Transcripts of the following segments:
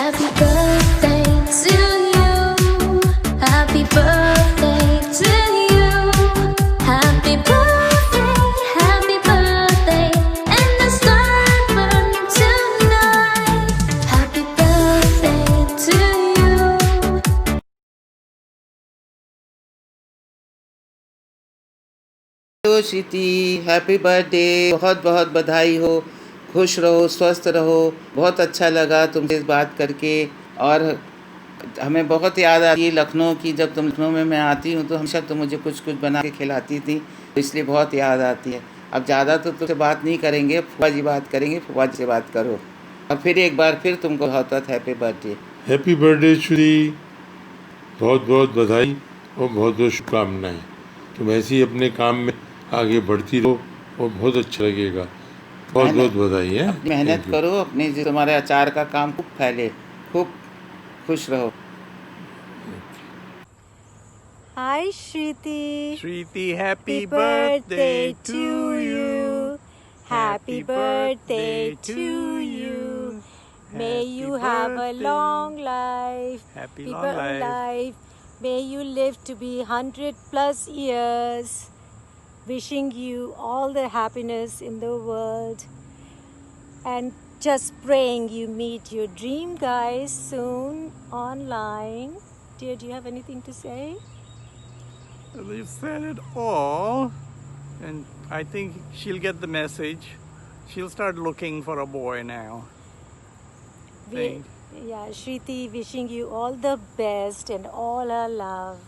Happy birthday to you. Happy birthday to you. Happy birthday, and the star burning tonight. Happy birthday to you. Hello Shruti, happy birthday. बहुत बहुत बधाई हो। खुश रहो, स्वस्थ रहो। बहुत अच्छा लगा तुमसे बात करके। और हमें बहुत याद आती है लखनऊ की। जब तुम लखनऊ में मैं आती हूँ तो हमेशा तुम मुझे कुछ कुछ बना के खिलाती थी, तो इसलिए बहुत याद आती है। अब ज़्यादा तो तुमसे बात नहीं करेंगे, फुआ जी बात करेंगे। फुआ जी से बात करो। और फिर एक बार फिर तुमको बहुत बहुत happy birthday. Happy birthday Shri, बहुत बहुत बधाई और बहुत बहुत शुभकामनाएं। तुम ऐसे ही अपने काम में आगे बढ़ती रहो और बहुत अच्छा लगेगा। बहुत बहुत बधाई है। अपनी मेहनत करो, अपने जो तुम्हारे अचार का काम खूब फैले, खूब खुश रहो। Hi Shriti. Shriti, happy Happy birthday birthday to you. Happy birthday to you. May you have a long life. Happy long life. May you live to be 100 plus years. Wishing you all the happiness in the world. And just praying you meet your dream guys soon online. Dear, do you have anything to say? Well, you've said it all, and I think she'll get the message. She'll start looking for a boy now. Yeah, Shriti, wishing you all the best and all our love.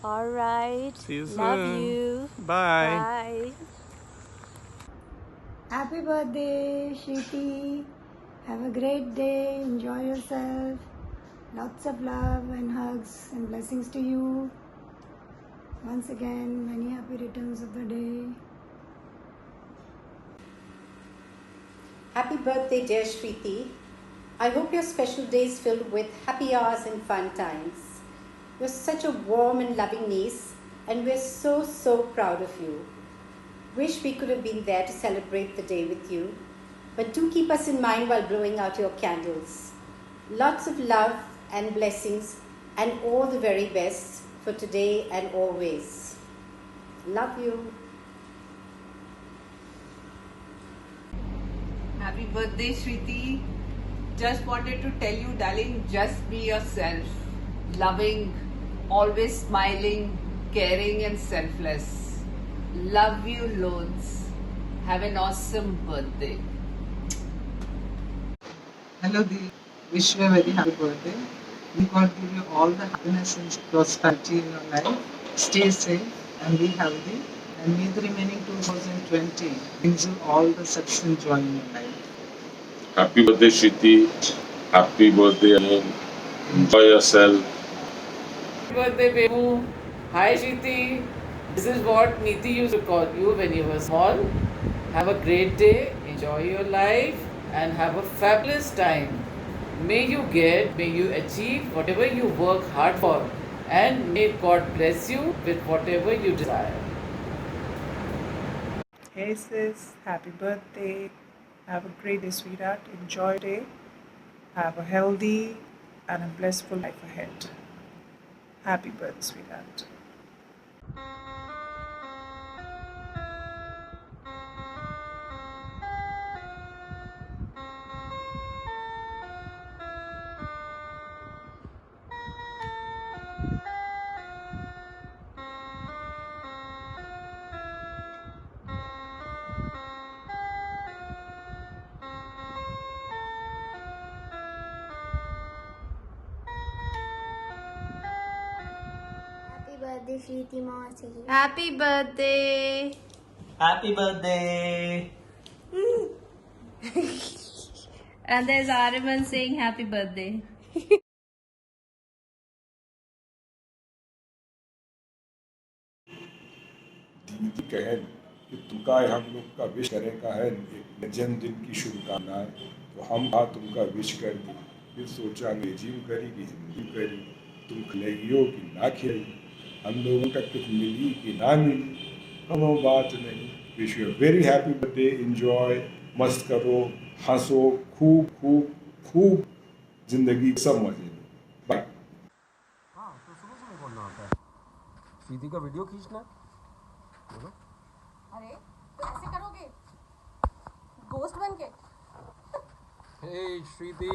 All right. See you Love soon. you. Bye. Bye. Happy birthday, Shriti. Have a great day. Enjoy yourself. Lots of love and hugs and blessings to you. Once again, many happy returns of the day. Happy birthday, dear Shriti. I hope your special day is filled with happy hours and fun times. You're such a warm and loving niece, and we're so, so proud of you. Wish we could have been there to celebrate the day with you, but do keep us in mind while blowing out your candles. Lots of love and blessings, and all the very best for today and always. Love you. Happy birthday, Shriti. Just wanted to tell you, darling, just be yourself. Loving, always smiling, caring and selfless. Love you loads. Have an awesome birthday. Hello, Dee. Wish you a very happy birthday. May God give you all the happiness and prosperity in your life. Stay safe and be healthy. And may the remaining 2020 brings you all the success and joy in your life. Happy birthday Shriti. Happy birthday again. Enjoy yourself. Happy birthday, Bemu. Hi, Shriti. This is what Niti used to call you when you were small. Have a great day, enjoy your life, and have a fabulous time. May you achieve whatever you work hard for, and may God bless you with whatever you desire. Hey sis, happy birthday. Have a great day, sweetheart. Enjoy your day. Have a healthy and a blissful life ahead. Happy birthday, sweetheart. Happy birthday, Shriti Masi. Happy birthday. Happy birthday. And there's Ariman saying happy birthday. दीदी की कहन कि तुमका हम लोग का wish करें का है एक जन्मदिन की शुभकामनाएं, तो हम तुमका विश कर दी। फिर सोचा अंग्रेजी में करी कि हिंदी करी, तुम खिलाइयो कि ना खिलाई, हम लोगों का कुछ मिली कि ना मिली, हम वो बात नहीं। Wish you very happy birthday. Enjoy, मस्त करो, हंसो, खूब खूब खूब जिंदगी सब मजे लो। बाय। हाँ तो सुबह सुबह बोलना होता है सीधी का वीडियो खींचना बोलो अरे तो ऐसे करोगे गोस्ट बन के hey Shriti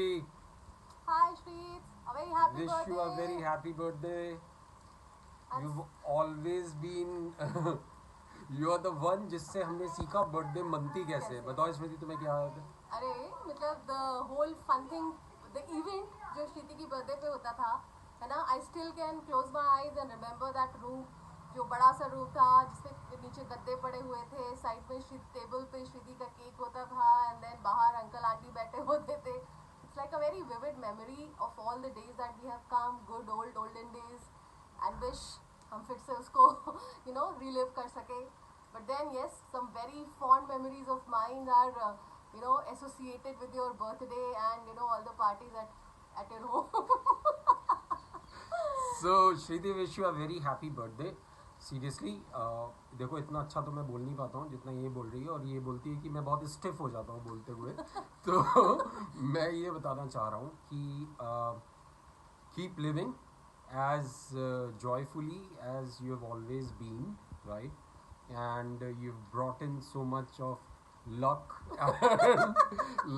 hi Shrit a very happy wish you a very happy birthday you've always been you are the one जिससे हमने सीखा बर्थडे मनती कैसे है बताओ स्मृति तुम्हें क्या याद है अरे मतलब the whole fun thing the event जो श्रीति की बर्थडे पे होता था है ना I still can close my eyes and remember that room जो बड़ा सा रूम था जिसके नीचे गद्दे पड़े हुए थे साइड में टेबल पे श्रीति का केक होता था एंड देन बाहर अंकल आंटी बैठे होते थे it's like a very vivid memory of all the days that we have come good olden days and wish हम फिर से उसको यू नो रिलिव कर सके but then yes some very fond memories of mind are you know associated with your birthday and you know all the parties at your home so Shriti wish you a very happy birthday seriously देखो इतना अच्छा तो मैं बोल नहीं पाता हूँ जितना ये बोल रही है और ये बोलती है कि मैं बहुत स्टिफ हो जाता हूँ बोलते हुए तो मैं ये बताना चाह रहा हूँ कि keep living as joyfully as you have always been right and you've brought in so much of luck and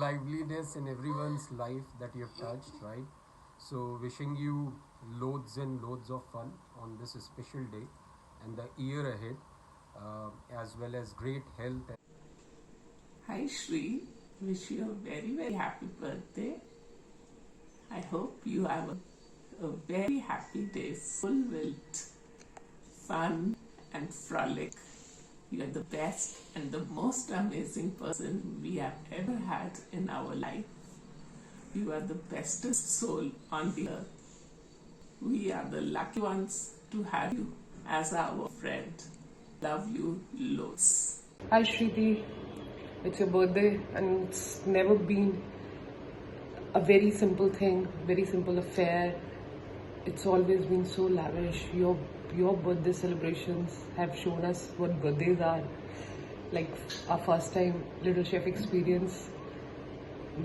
liveliness in everyone's life that you have touched right so wishing you loads and loads of fun on this special day and the year ahead as well as great health. Hi Shri, wish you a very happy birthday. I hope you have a very happy day full with fun and frolic. You are the best and the most amazing person we have ever had in our life. You are the bestest soul on the earth. We are the lucky ones to have you as our friend. Love you loads. Hi Shriti, it's your birthday and it's never been a very simple thing, very simple affair. It's always been so lavish. Your birthday celebrations have shown us what birthdays are. Like our first time Little Chef experience,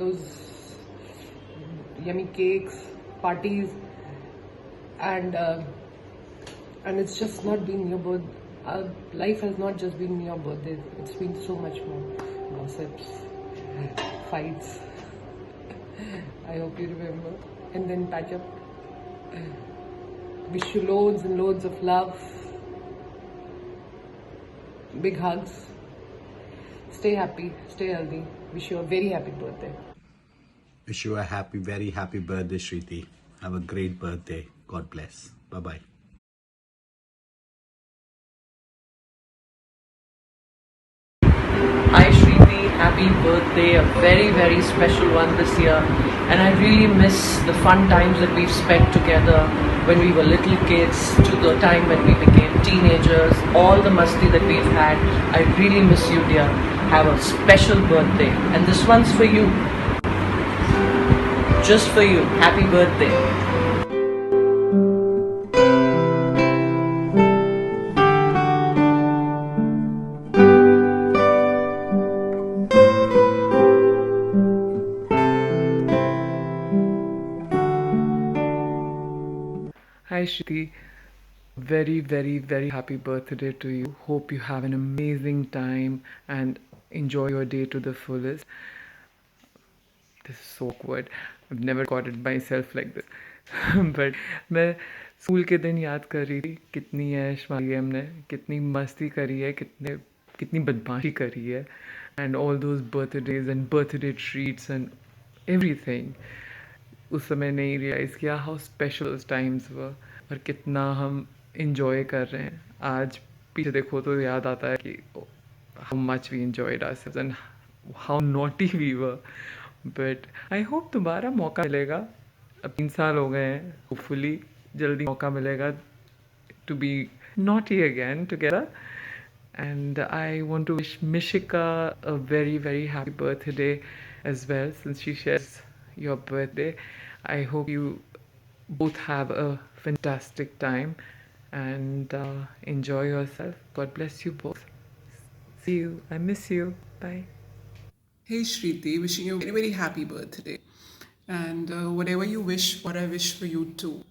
those yummy cakes, parties, and it's just not been your birthday. Our life has not just been your birthday. It's been so much more. Gossips, fights. I hope you remember. And then patch up. Wish you loads and loads of love. Big hugs. Stay happy, stay healthy. Wish you a very happy birthday. Wish you a very happy birthday, Shriti. Have a great birthday. God bless. Bye-bye. Hi Shriti, happy birthday, a very special one this year, and I really miss the fun times that we've spent together when we were little kids to the time when we became teenagers, all the masti that we've had. I really miss you dear. Have a special birthday and this one's for you, just for you. Happy birthday. Hi Shriti, very happy birthday to you. Hope you have an amazing time and enjoy your day to the fullest. This is so awkward. I've never recorded myself like this. But मैं school के दिन याद कर रही थी कितनी ऐश मारी है हमने, कितनी मस्ती करी है, कितनी बदमाशी करी है, and all those birthdays and birthday treats and everything. उस समय नहीं रियलाइज़ किया how special those times were और कितना हम इंजॉय कर रहे हैं. आज पीछे देखो तो याद आता है कि how much we enjoyed ourselves and how naughty we were. But I hope दोबारा मौका मिलेगा. अब 3 साल हो गए हैं. Hopefully जल्दी मौका मिलेगा to be naughty again together. And I want to wish Mishika a very happy birthday as well, since she shares your birthday. I hope you both have a fantastic time and enjoy yourself. God bless you both. See you. I miss you. Bye. Hey Shriti, wishing you a very happy birthday. And whatever you wish for, I wish for you too.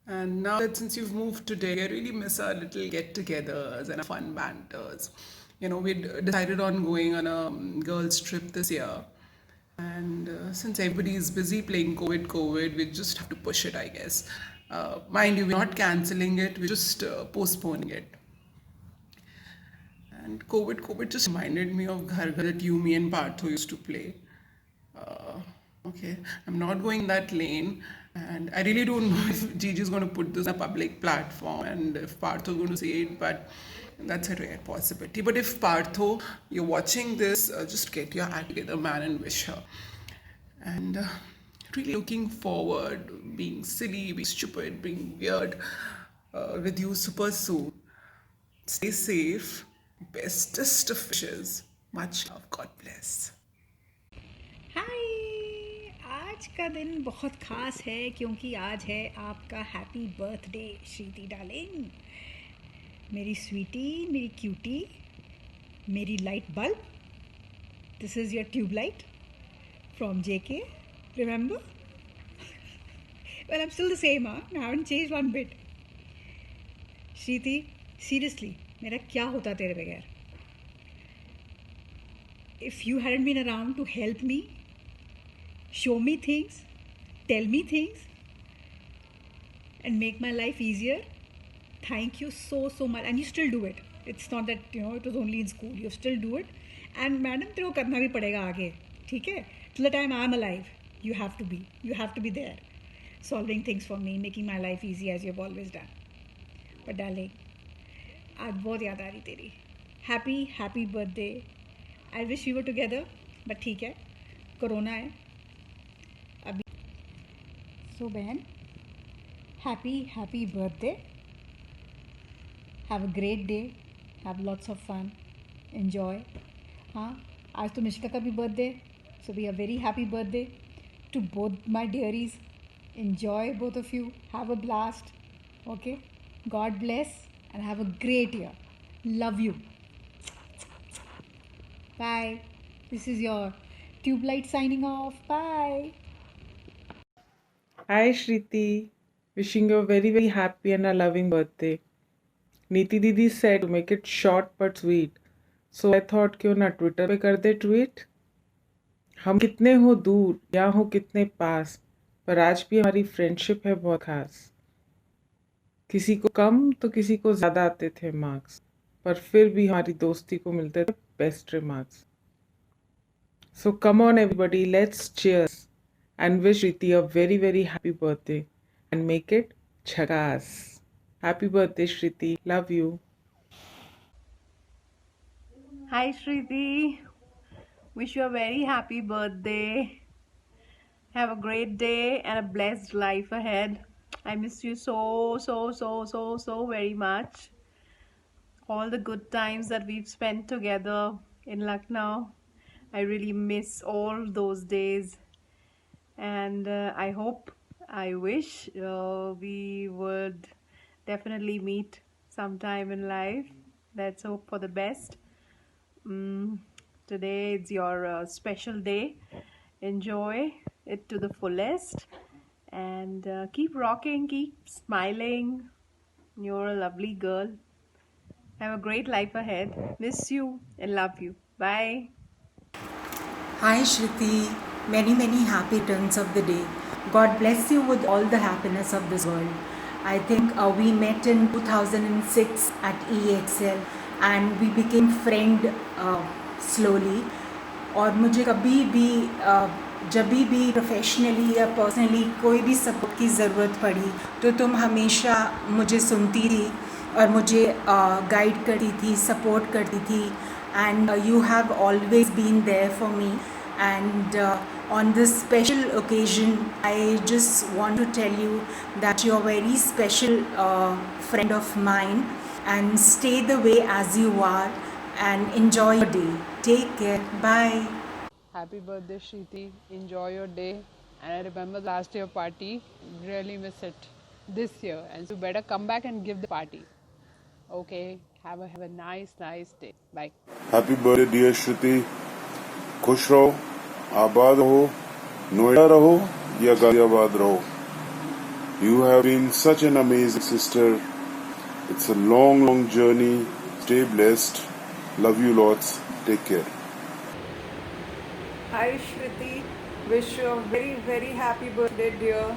And now that since you've moved today, I really miss our little get-togethers and our fun banters. You know, we decided on going on a girls' trip this year. And since everybody is busy playing COVID, we just have to push it, I guess. Mind you, we're not canceling it, we're just postponing it. And COVID just reminded me of Ghar Ghar that you, me, and Partho used to play. Okay, I'm not going that lane, and I really don't know if Gigi is going to put this on a public platform and if Partho is going to see it, but that's a rare possibility. But if Partho, you're watching this, just get your act together, man, and wish her. And really looking forward, being silly, being stupid, being weird with you super soon. Stay safe. Bestest of wishes. Much love. God bless. हाय, आज का दिन बहुत ख़ास है क्योंकि आज है आपका हैप्पी बर्थडे श्रीति डार्लिंग, मेरी स्वीटी, मेरी क्यूटी, मेरी light bulb. This is your tube light from JK. Remember? Well, I'm still the same, huh? I haven't changed one bit. Shriti, seriously, मेरा क्या होता तेरे बगैर? If you hadn't been around to help me, show me things, tell me things, and make my life easier, thank you so much. And you still do it. It's not that, you know, it was only in school. You still do it. And madam, तेरे को करना भी पड़ेगा आगे, ठीक है? Till the time I'm alive, you have to be there, solving things for me, making my life easy as you've always done. But darling, आज बहुत याद आ रही तेरी. Happy birthday. I wish we were together, but ठीक है, corona है अभी. So बहन, happy birthday. Have a great day. Have lots of fun. Enjoy. हाँ, आज तो मिशिका का भी birthday, so be a very happy birthday to both my dearies. Enjoy both of you. Have a blast. Okay. God bless and have a great year. Love you. Bye. This is your tube light signing off. Bye. Hi Shriti, wishing you a very happy and a loving birthday. Neeti Didi said to make it short but sweet. So I thought क्यों ना Twitter पे कर दे tweet. हम कितने हो दूर या हो कितने पास, पर आज भी हमारी फ्रेंडशिप है बहुत खास. किसी को कम तो किसी को ज़्यादा आते थे मार्क्स, पर फिर भी हमारी दोस्ती को मिलते थे best remarks. So come on everybody, let's cheers and wish Shriti a very happy birthday and make it chakas. Happy birthday Shriti, love you. Hi Shriti, wish you a very happy birthday. Have a great day and a blessed life ahead. I miss you so very much. All the good times that we've spent together in Lucknow, I really miss all those days. And I wish we would definitely meet sometime in life. Let's hope for the best. Today it's your special day. Enjoy it to the fullest and keep rocking, keep smiling. You're a lovely girl. Have a great life ahead. Miss you and love you. Bye. Hi Shriti, many happy turns of the day. God bless you with all the happiness of this world. I think we met in 2006 at EXL and we became friend slowly. और मुझे कभी भी जब भी professionally या personally कोई भी support की ज़रूरत पड़ी तो तुम हमेशा मुझे सुनती थी और मुझे गाइड करती थी, सपोर्ट करती थी. And you have always been there for me. And on this special occasion, I just want to tell you that you're a very special friend of mine. And stay the way as you are and enjoy your day. Take care. Bye. Happy birthday, Shriti. Enjoy your day. And I remember last year party. Really miss it this year. And so you better come back and give the party. Okay. Have a nice day. Bye. Happy birthday, dear Shriti. खुश रहो, आबाद रहो, नोएडा रहो Yagayavad Rao. You have been such an amazing sister. It's a long, long journey. Stay blessed. Love you lots. Take care. Hi Shriti, wish you a very very happy birthday dear.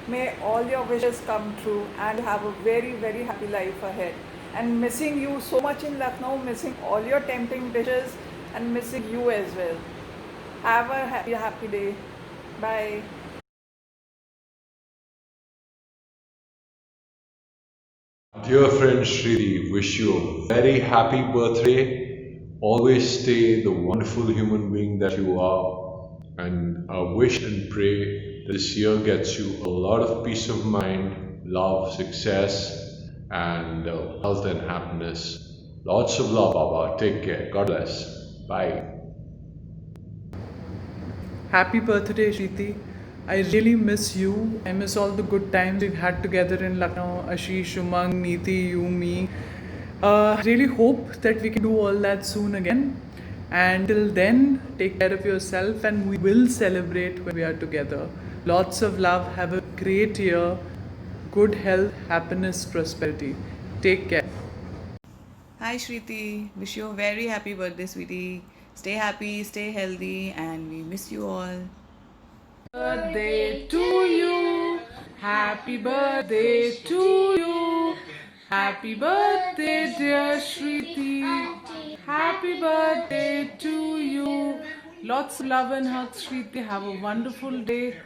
May all your wishes come true and have a very very happy life ahead. And missing you so much in Lucknow, missing all your tempting dishes and missing you as well. Have a happy day. Bye. Dear friend Shriti, wish you a very happy birthday. Always stay the wonderful human being that you are. And wish and pray that this year gets you a lot of peace of mind, love, success, and health and happiness. Lots of love, Baba. Take care. God bless. Bye. Happy birthday, Shriti. I really miss you. I miss all the good times we've had together in Lucknow. Ashish, Umang, Neeti, you, me. Really hope that we can do all that soon again. And till then, take care of yourself and we will celebrate when we are together. Lots of love. Have a great year. Good health, happiness, prosperity. Take care. Hi Shriti, wish you a very happy birthday, sweetie. Stay happy, stay healthy, and we miss you all. Birthday to you. Happy birthday to you. Happy birthday, dear Shriti. Happy birthday to you. Lots of love and hugs, Shriti. Have a wonderful day.